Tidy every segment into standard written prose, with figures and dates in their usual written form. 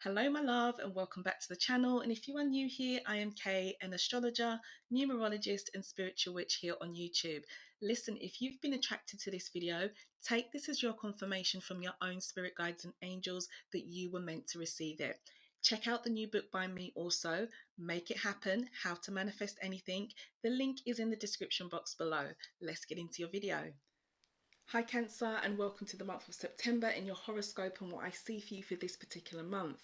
Hello my love and welcome back to the channel, and if you are new here, I am Kay, an astrologer, numerologist and spiritual witch here on YouTube. Listen, if you've been attracted to this video, take this as your confirmation from your own spirit guides and angels that you were meant to receive it. Check out the new book by me also, Make It Happen, How to Manifest Anything. The link is in the description box below. Let's get into your video. Hi Cancer, and welcome to the month of September in your horoscope and what I see for you for this particular month.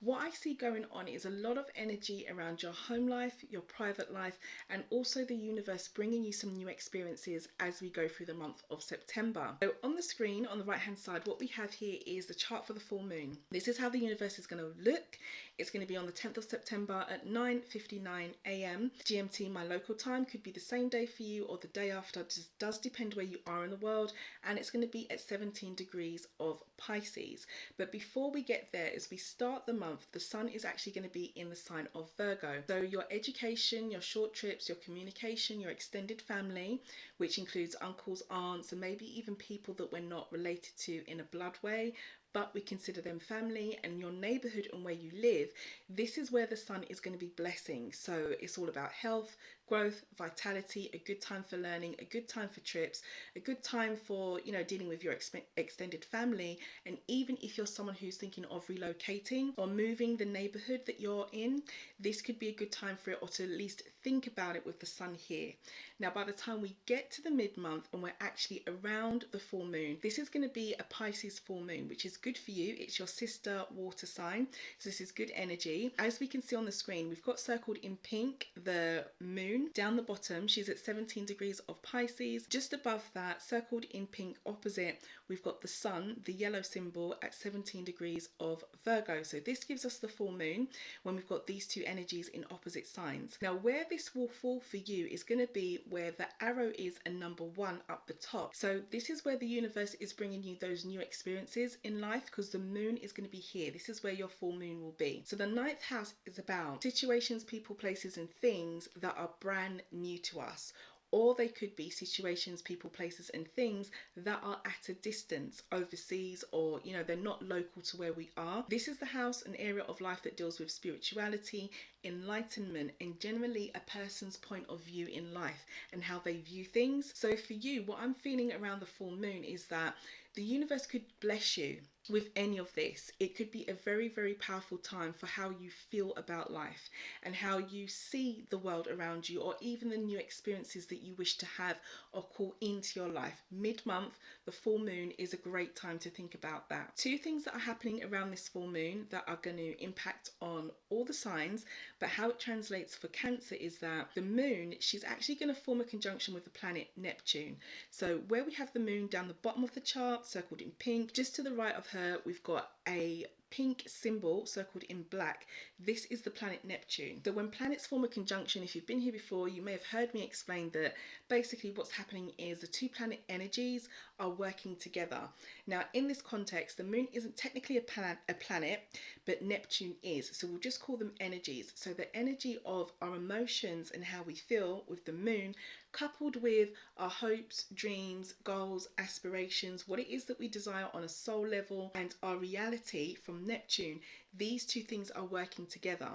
What I see going on is a lot of energy around your home life, your private life, and also the universe bringing you some new experiences as we go through the month of September. So on the screen on the right hand side, what we have here is the chart for the full moon. This is how the universe is going to look. It's going to be on the 10th of September at 9:59 a.m. GMT, my local time. Could be the same day for you or the day after. It just does depend where you are in the world. And it's going to be at 17 degrees of Pisces. But before we get there, as we start the month, the sun is actually going to be in the sign of Virgo. So your education, your short trips, your communication, your extended family, which includes uncles, aunts, and maybe even people that we're not related to in a blood way, but we consider them family, and your neighborhood and where you live, this is where the sun is going to be blessing. So it's all about health, growth, vitality, a good time for learning, a good time for trips, a good time for, dealing with your extended family. And even if you're someone who's thinking of relocating or moving the neighborhood that you're in, this could be a good time for it, or to at least think about it with the sun here. Now, by the time we get to the mid-month and we're actually around the full moon, this is going to be a Pisces full moon, which is good for you. It's your sister water sign, so this is good energy. As we can see on the screen, we've got circled in pink the moon down the bottom. She's at 17 degrees of Pisces. Just above that, circled in pink opposite, we've got the sun, the yellow symbol, at 17 degrees of Virgo. So this gives us the full moon when we've got these two energies in opposite signs. Now, where this will fall for you is going to be where the arrow is and number 1 up the top. So this is where the universe is bringing you those new experiences in life, because the moon is going to be here. This is where your full moon will be. So the 9th house is about situations, people, places and things that are brand new to us. Or they could be situations, people, places and things that are at a distance, overseas, or they're not local to where we are. This is the house, an area of life that deals with spirituality, enlightenment, and generally a person's point of view in life and how they view things. So for you, what I'm feeling around the full moon is that the universe could bless you with any of this. It could be a very, very powerful time for how you feel about life and how you see the world around you, or even the new experiences that you wish to have or call into your life. Mid-month, the full moon is a great time to think about that. Two things that are happening around this full moon that are going to impact on all the signs, but how it translates for Cancer is that the moon, she's actually going to form a conjunction with the planet Neptune. So where we have the moon down the bottom of the chart, circled in pink, just to the right of her, we've got a pink symbol circled in black. This is the planet Neptune. So when planets form a conjunction, if you've been here before, you may have heard me explain that basically what's happening is the two planet energies are working together. Now, in this context, the moon isn't technically a planet, but Neptune is. So we'll just call them energies. So the energy of our emotions and how we feel with the moon, coupled with our hopes, dreams, goals, aspirations, what it is that we desire on a soul level, and our reality from Neptune, these two things are working together.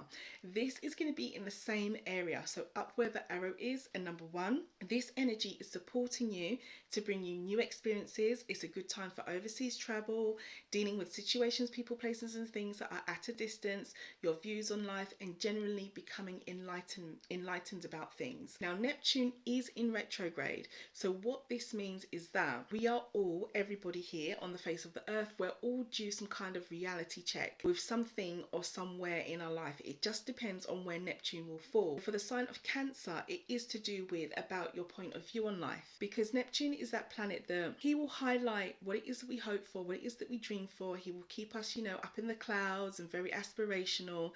This is going to be in the same area, so up where the arrow is and number 1. This energy is supporting you to bring you new experiences. It's a good time for overseas travel, dealing with situations, people, places and things that are at a distance, your views on life, and generally becoming enlightened about things. Now, Neptune is in retrograde, so what this means is that we are all, everybody here on the face of the earth, we're all due some kind of reality check with something or somewhere in our life. It just depends on where Neptune will fall. For the sign of Cancer, it is to do with about your point of view on life, because Neptune is that planet that he will highlight what it is that we hope for, what it is that we dream for. He will keep us, up in the clouds and very aspirational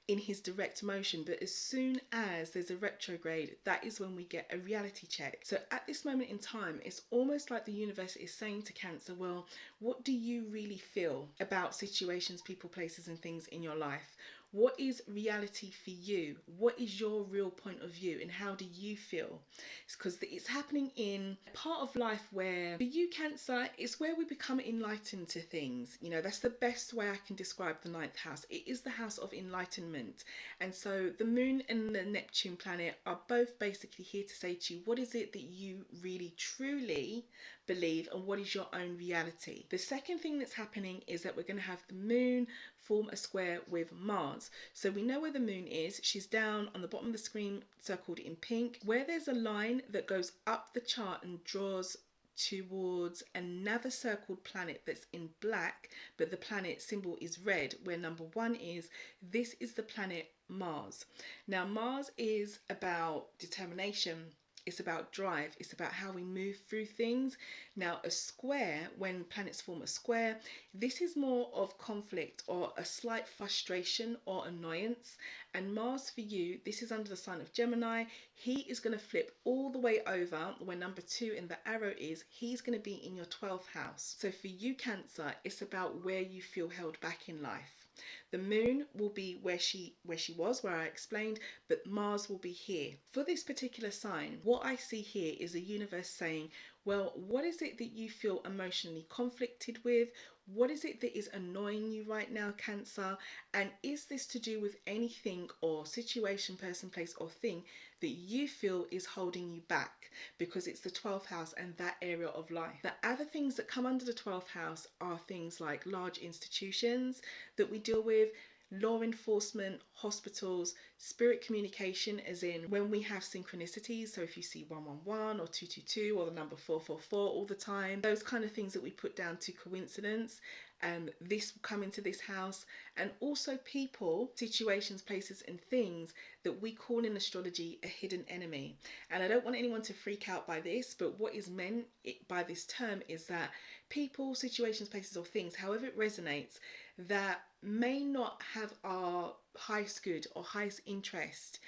in his direct motion. But as soon as there's a retrograde, that is when we get a reality check. So at this moment in time, it's almost like the universe is saying to Cancer, well, What do you really feel about situations, people, places, and things in your life? What is reality for you? What is your real point of view, and how do you feel? It's because it's happening in a part of life where, for you, Cancer, it's where we become enlightened to things. You know, that's the best way I can describe the ninth house. It is the house of enlightenment. And so the moon and the Neptune planet are both basically here to say to you, what is it that you really truly believe, and what is your own reality? The second thing that's happening is that we're going to have the moon form a square with Mars. So we know where the moon is. She's down on the bottom of the screen, circled in pink, where there's a line that goes up the chart and draws towards another circled planet that's in black, but the planet symbol is red, where number 1 is. This is the planet Mars. Now, Mars is about determination. It's about drive. It's about how we move through things. Now, a square, when planets form a square, this is more of conflict or a slight frustration or annoyance. And Mars for you, this is under the sign of Gemini. He is going to flip all the way over where number 2 in the arrow is. He's going to be in your 12th house. So for you, Cancer, it's about where you feel held back in life. The moon will be where she was, where I explained, but Mars will be here. For this particular sign, what I see here is the universe saying, well, what is it that you feel emotionally conflicted with? What is it that is annoying you right now, Cancer? And is this to do with anything or situation, person, place, or thing that you feel is holding you back? Because it's the 12th house and that area of life. The other things that come under the 12th house are things like large institutions that we deal with, law enforcement, hospitals, spirit communication, as in when we have synchronicities. So if you see 111 or 222 or the number 444 all the time, those kind of things that we put down to coincidence. This will come into this house. And also people, situations, places, and things that we call in astrology a hidden enemy. And I don't want anyone to freak out by this, but what is meant by this term is that people, situations, places, or things, however it resonates, that may not have our highest good or highest interest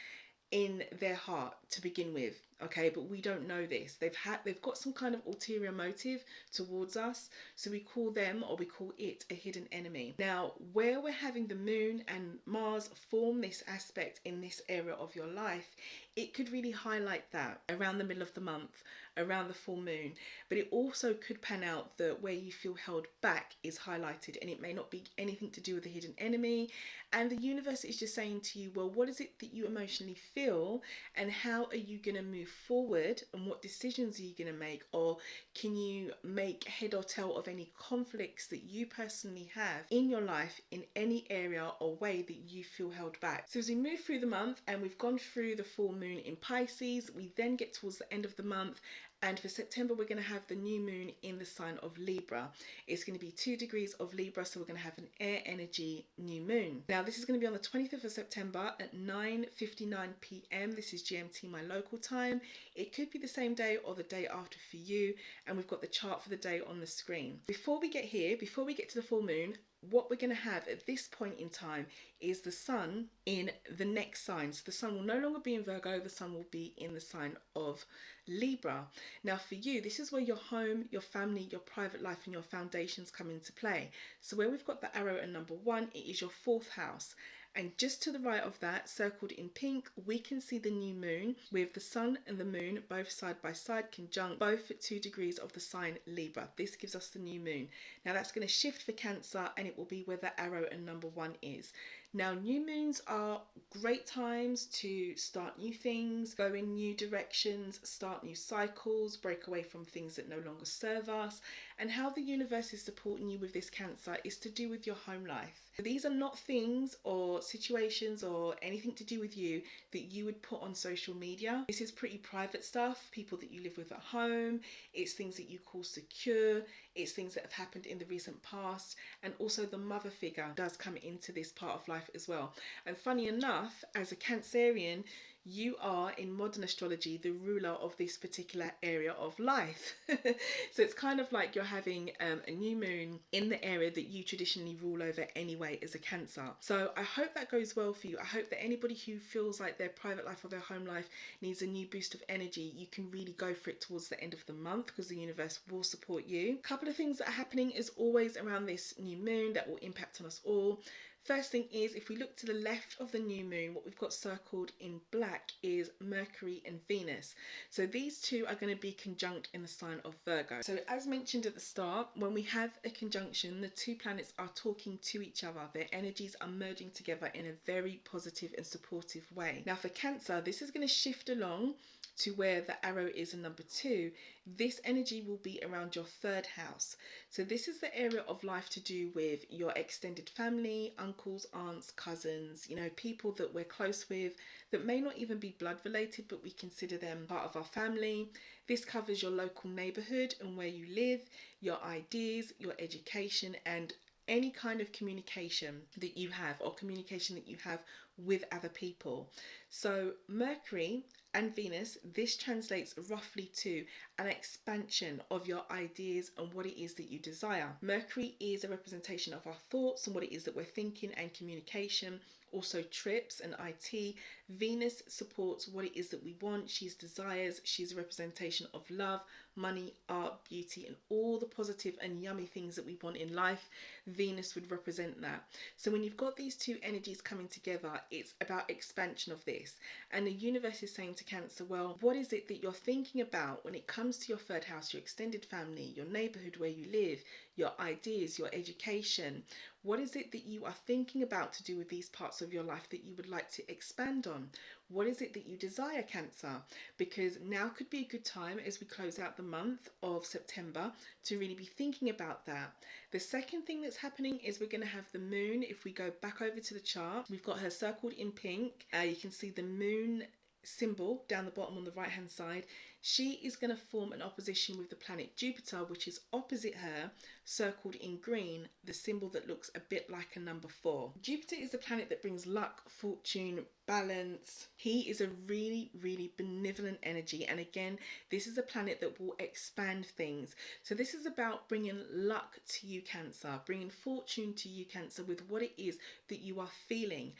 in their heart to begin with, okay, but we don't know this. They've got some kind of ulterior motive towards us, so we call them, or we call it, a hidden enemy. Now, where we're having the moon and Mars form this aspect in this area of your life, it could really highlight that around the middle of the month, around the full moon. But it also could pan out that where you feel held back is highlighted, and it may not be anything to do with the hidden enemy. And the universe is just saying to you, well, what is it that you emotionally feel, and how are you going to move forward, and what decisions are you going to make, or can you make head or tail of any conflicts that you personally have in your life in any area or way that you feel held back. So as we move through the month and we've gone through the full moon in Pisces, we then get towards the end of the month. And for September, we're going to have the new moon in the sign of Libra. It's going to be 2 degrees of Libra, so we're going to have an air energy new moon. Now, this is going to be on the 25th of September at 9:59 p.m. This is GMT, my local time. It could be the same day or the day after for you. And we've got the chart for the day on the screen. Before we get here, before we get to the full moon, what we're going to have at this point in time is the sun in the next sign. So the sun will no longer be in Virgo, the sun will be in the sign of Libra. Now for you, this is where your home, your family, your private life, and your foundations come into play. So where we've got the arrow at number 1, it is your 4th house. And just to the right of that, circled in pink, we can see the new moon with the sun and the moon both side by side, conjunct, both at 2 degrees of the sign Libra. This gives us the new moon. Now that's going to shift for Cancer, and it will be where the arrow and number 1 is. Now, new moons are great times to start new things, go in new directions, start new cycles, break away from things that no longer serve us. And how the universe is supporting you with this, Cancer, is to do with your home life. These are not things or situations or anything to do with you that you would put on social media. This is pretty private stuff, people that you live with at home. It's things that you call secure. It's things that have happened in the recent past. And also the mother figure does come into this part of life as well. And funny enough, as a Cancerian, you are, in modern astrology, the ruler of this particular area of life. So it's kind of like you're having a new moon in the area that you traditionally rule over anyway as a Cancer. So I hope that goes well for you. I hope that anybody who feels like their private life or their home life needs a new boost of energy, you can really go for it towards the end of the month, because the universe will support you. A couple of things that are happening is always around this new moon that will impact on us all. First thing is, if we look to the left of the new moon, what we've got circled in black is Mercury and Venus. So these two are going to be conjunct in the sign of Virgo. So as mentioned at the start, when we have a conjunction, the two planets are talking to each other. Their energies are merging together in a very positive and supportive way. Now for Cancer, this is going to shift along to where the arrow is in number 2. This energy will be around your 3rd house. So this is the area of life to do with your extended family, uncles, aunts, cousins, you know, people that we're close with that may not even be blood related, but we consider them part of our family. This covers your local neighborhood and where you live, your ideas, your education, and any kind of communication that you have, or communication that you have with other people. So Mercury and Venus, this translates roughly to an expansion of your ideas and what it is that you desire. Mercury is a representation of our thoughts and what it is that we're thinking and communication, also trips and IT. Venus supports what it is that we want. She's desires. She's a representation of love, money, art, beauty, and all the positive and yummy things that we want in life. Venus would represent that. So when you've got these two energies coming together, it's about expansion of this. And the universe is saying to Cancer, well, what is it that you're thinking about when it comes to your 3rd house, your extended family, your neighborhood where you live, your ideas, your education? What is it that you are thinking about to do with these parts of your life that you would like to expand on? What is it that you desire, Cancer? Because now could be a good time as we close out the month of September to really be thinking about that. The second thing that's happening is we're going to have the moon. If we go back over to the chart, we've got her circled in pink. You can see the moon symbol down the bottom on the right hand side. She is going to form an opposition with the planet Jupiter, which is opposite her, circled in green, the symbol that looks a bit like a number 4. Jupiter is the planet that brings luck, fortune, balance. He is a really, really benevolent energy, and again, this is a planet that will expand things. So this is about bringing luck to you, Cancer, bringing fortune to you, Cancer, with what it is that you are feeling.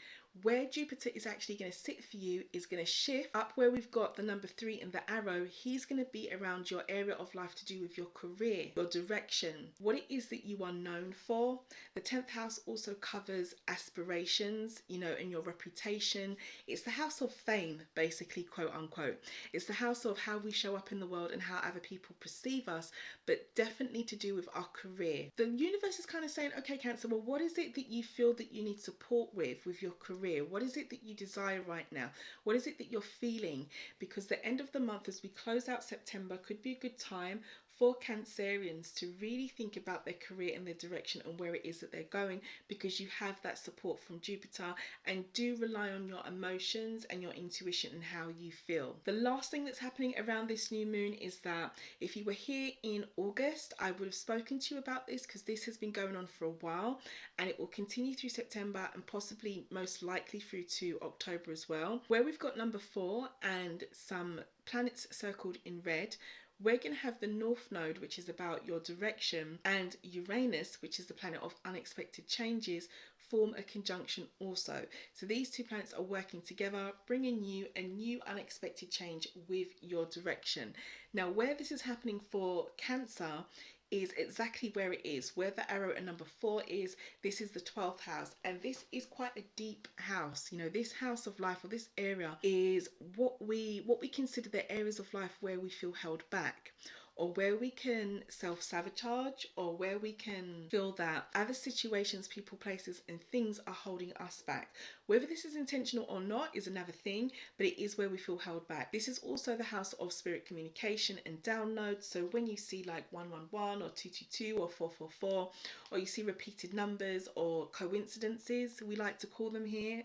Where Jupiter is actually going to sit for you is going to shift up where we've got the number 3 and the arrow. He's going to be around your area of life to do with your career, your direction, what it is that you are known for. The 10th house also covers aspirations, you know, and your reputation. It's the house of fame, basically, quote unquote. It's the house of how we show up in the world and how other people perceive us, but definitely to do with our career. The universe is kind of saying, okay, Cancer, well, what is it that you feel that you need support with your career? What is it that you desire right now? What is it that you're feeling? Because the end of the month, as we close out September, could be a good time for Cancerians to really think about their career and their direction and where it is that they're going, because you have that support from Jupiter, and do rely on your emotions and your intuition and how you feel. The last thing that's happening around this new moon is that if you were here in August, I would have spoken to you about this, because this has been going on for a while and it will continue through September and possibly most likely through to October as well. Where we've got number 4 and some planets circled in red, we're going to have the North Node, which is about your direction, and Uranus, which is the planet of unexpected changes, form a conjunction also. So these two planets are working together, bringing you a new unexpected change with your direction. Now, where this is happening for Cancer is exactly where it is, where the arrow and number 4 is. This is the 12th house, and this is quite a deep house. You know, this house of life, or this area, is what we consider the areas of life where we feel held back, or where we can self-sabotage, or where we can feel that other situations, people, places and things are holding us back. Whether this is intentional or not is another thing, but it is where we feel held back. This is also the house of spirit communication and downloads. So when you see like 111 or 222 or 444, or you see repeated numbers or coincidences, we like to call them here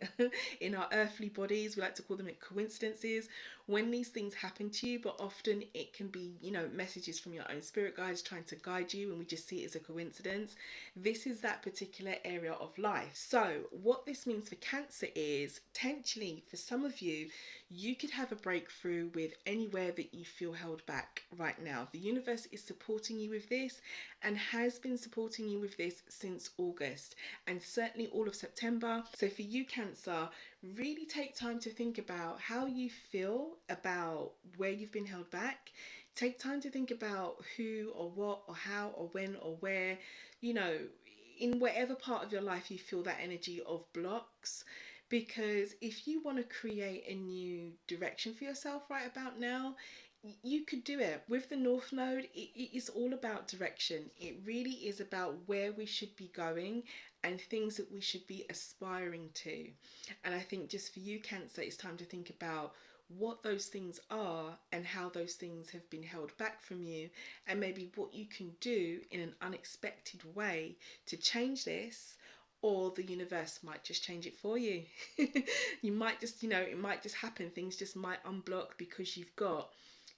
in our earthly bodies, we like to call them coincidences. when these things happen to you, but often it can be, you know, messages from your own spirit guides trying to guide you, and we just see it as a coincidence. This is that particular area of life. So what this means for Cancer is, potentially for some of you, you could have a breakthrough with anywhere that you feel held back right now. The universe is supporting you with this and has been supporting you with this since August and certainly all of September. So for you, Cancer, really take time to think about how you feel about where you've been held back. Take time to think about who or what or how or when or where, you know, in whatever part of your life you feel that energy of blocks. Because if you want to create a new direction for yourself right about now, you could do it. With the North Node, it is all about direction. It really is about where we should be going and things that we should be aspiring to. And I think just for you, Cancer, it's time to think about what those things are and how those things have been held back from you, and maybe what you can do in an unexpected way to change this, or the universe might just change it for you. You might just, you know, it might just happen. Things just might unblock because you've got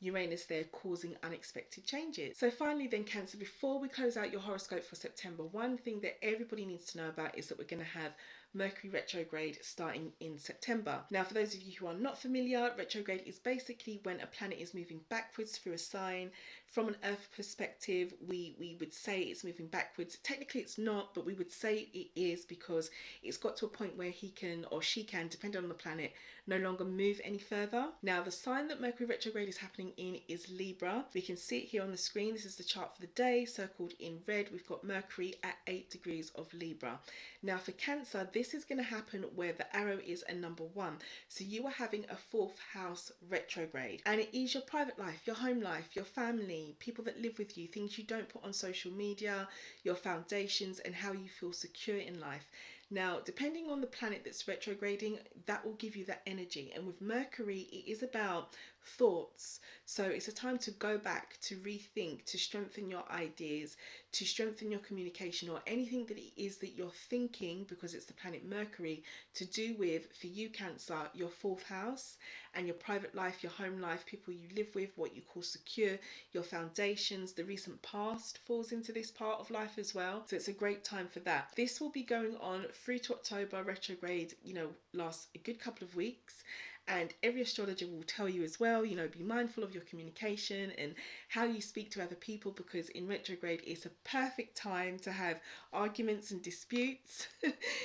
Uranus there causing unexpected changes. So finally then, Cancer, before we close out your horoscope for September, one thing that everybody needs to know about is that we're going to have Mercury retrograde starting in September. Now, for those of you who are not familiar, retrograde is basically when a planet is moving backwards through a sign. From an Earth perspective, we would say it's moving backwards. Technically it's not, but we would say it is, because it's got to a point where he can, or she can, depending on the planet, no longer move any further. Now, the sign that Mercury retrograde is happening in is Libra. We can see it here on the screen. This is the chart for the day, circled in red. We've got Mercury at 8 degrees of Libra. Now for Cancer, this is going to happen where the arrow is a number 1. So you are having a 4th house retrograde, and it is your private life, your home life, your family, people that live with you, things you don't put on social media, your foundations, and how you feel secure in life. Now, depending on the planet that's retrograding, that will give you that energy. And with Mercury, it is about thoughts. So it's a time to go back, to rethink, to strengthen your ideas, to strengthen your communication, or anything that it is that you're thinking, because it's the planet Mercury, to do with, for you, Cancer, your 4th house and your private life, your home life, people you live with, what you call secure, your foundations. The recent past falls into this part of life as well. So it's a great time for that. This will be going on through to October. Retrograde, you know, lasts a good couple of weeks. And every astrologer will tell you as well, you know, be mindful of your communication and how you speak to other people, because in retrograde it's a perfect time to have arguments and disputes.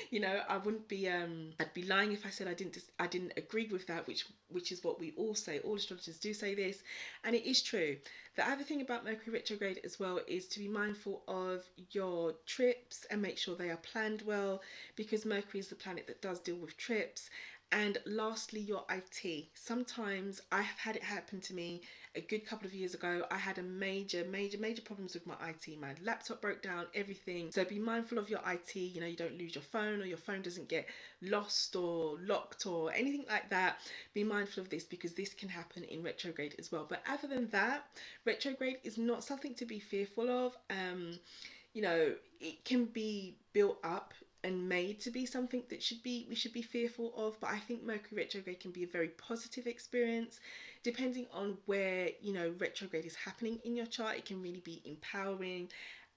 You know, I wouldn't be I'd be lying if I said I didn't agree with that, which is what we all say. All astrologers do say this, and it is true. The other thing about Mercury retrograde as well is to be mindful of your trips and make sure they are planned well, because Mercury is the planet that does deal with trips. And lastly, your IT. Sometimes I have had it happen to me a good couple of years ago. I had a major problems with my IT. My laptop broke down, everything. So be mindful of your IT. You know, you don't lose your phone, or your phone doesn't get lost or locked or anything like that. Be mindful of this, because this can happen in retrograde as well. But other than that, retrograde is not something to be fearful of. You know, it can be built up and made to be something that we should be fearful of, but I think Mercury retrograde can be a very positive experience. Depending on where, you know, retrograde is happening in your chart, it can really be empowering.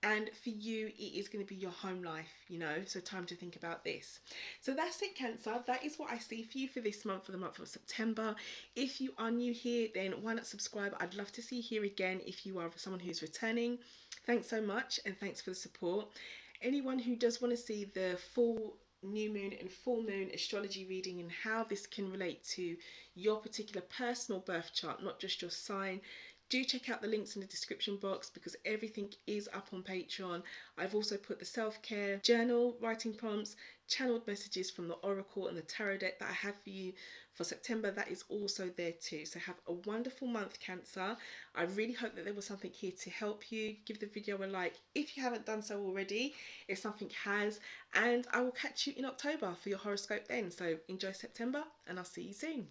And for you, it is going to be your home life, you know, so time to think about this. So that's it, Cancer. That is what I see for you for this month, for the month of September. If you are new here, then why not subscribe? I'd love to see you here again if you are someone who's returning. Thanks so much, and thanks for the support. Anyone who does want to see the full new moon and full moon astrology reading and how this can relate to your particular personal birth chart, not just your sign, do check out the links in the description box, because everything is up on Patreon. I've also put the self-care journal, writing prompts, channeled messages from the Oracle and the Tarot deck that I have for you for September. That is also there too. So have a wonderful month, Cancer. I really hope that there was something here to help you. Give the video a like if you haven't done so already, if something has, and I will catch you in October for your horoscope then. So enjoy September, and I'll see you soon.